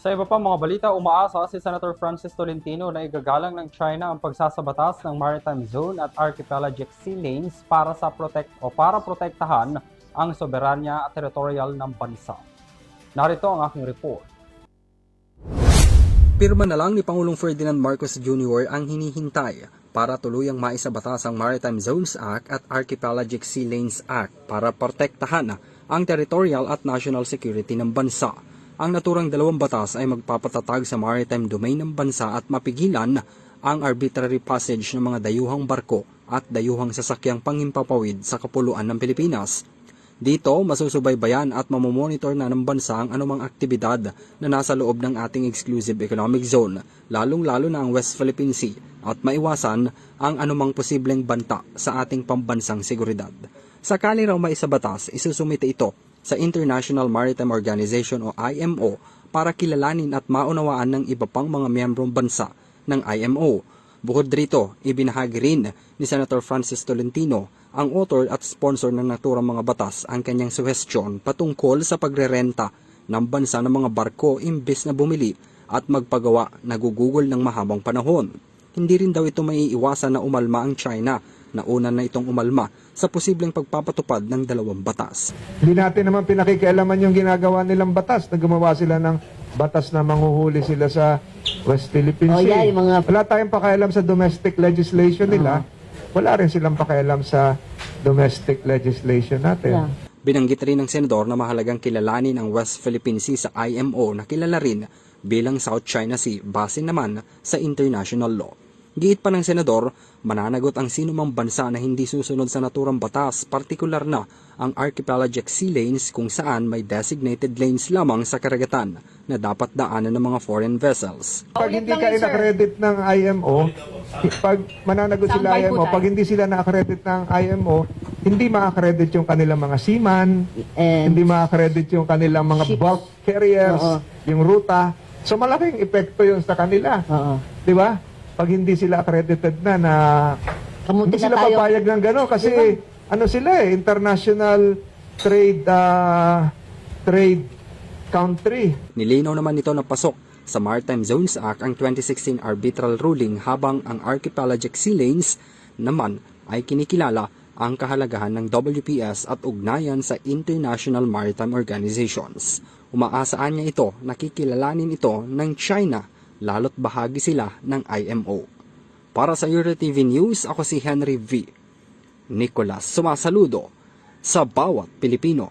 Sa iba pang mga balita, umaasa si Senator Francis Tolentino na igagalang ng China ang pagsasabatas ng Maritime Zone at Archipelagic Sea Lanes para protektahan ang soberanya at teritorial ng bansa. Narito ang aking report. Pirma na lang ni Pangulong Ferdinand Marcos Jr. ang hinihintay para tuluyang maisabatas ang Maritime Zones Act at Archipelagic Sea Lanes Act para protektahan ang territorial at national security ng bansa. Ang naturang dalawang batas ay magpapatatag sa maritime domain ng bansa at mapigilan ang arbitrary passage ng mga dayuhang barko at dayuhang sasakyang pangimpapawid sa kapuluan ng Pilipinas. Dito, masusubaybayan at mamomonitor na ng bansa ang anumang aktibidad na nasa loob ng ating exclusive economic zone, lalong-lalo na ang West Philippine Sea, at maiwasan ang anumang posibleng banta sa ating pambansang seguridad. Sakali raw maisabatas, isusumite ito sa International Maritime Organization o IMO para kilalanin at maunawaan ng iba pang mga miyembrong bansa ng IMO. Bukod rito, ibinahagi rin ni Senator Francis Tolentino, ang author at sponsor ng naturang mga batas, ang kanyang suhestyon patungkol sa pagrerenta ng bansa ng mga barko imbes na bumili at magpagawa nagugugol ng mahabang panahon. Hindi rin daw ito maiiwasan na umalma ang China na una na itong umalma sa posibleng pagpapatupad ng dalawang batas. Hindi natin naman pinakikialaman yung ginagawa nilang batas na gumawa sila ng batas na manghuhuli sila sa West Philippine Sea. Wala tayong pakialam sa domestic legislation nila. Wala rin silang pakialam sa domestic legislation natin. Binanggit rin ng senador na mahalagang kilalanin ang West Philippine Sea sa IMO na kilala rin bilang South China Sea base naman sa international law. Giit pa ng senador, mananagot ang sinumang bansa na hindi susunod sa naturang batas, partikular na ang Archipelagic Sea Lanes kung saan may designated lanes lamang sa karagatan na dapat daanan ng mga foreign vessels. Pag hindi ka in-accredit ng IMO, pag mananagot sila IMO, pag hindi sila na-accredit ng IMO, hindi ma-accredit yung kanilang mga seaman, hindi ma-accredit yung kanilang mga bulk carriers, yung ruta. So malaking epekto yun sa kanila. Di ba? Pag hindi sila accredited hindi sila papayag ng gano'n kasi ano sila international trade country. Nilinaw naman nito na pasok sa Maritime Zones Act ang 2016 arbitral ruling habang ang Archipelagic Sea Lanes naman ay kinikilala ang kahalagahan ng WPS at ugnayan sa International Maritime Organizations. Umaasaan niya ito na kikilalanin ito ng China lalo't bahagi sila ng IMO. Para sa EuroTV News, ako si Henry V. Nicolas, sumasaludo sa bawat Pilipino.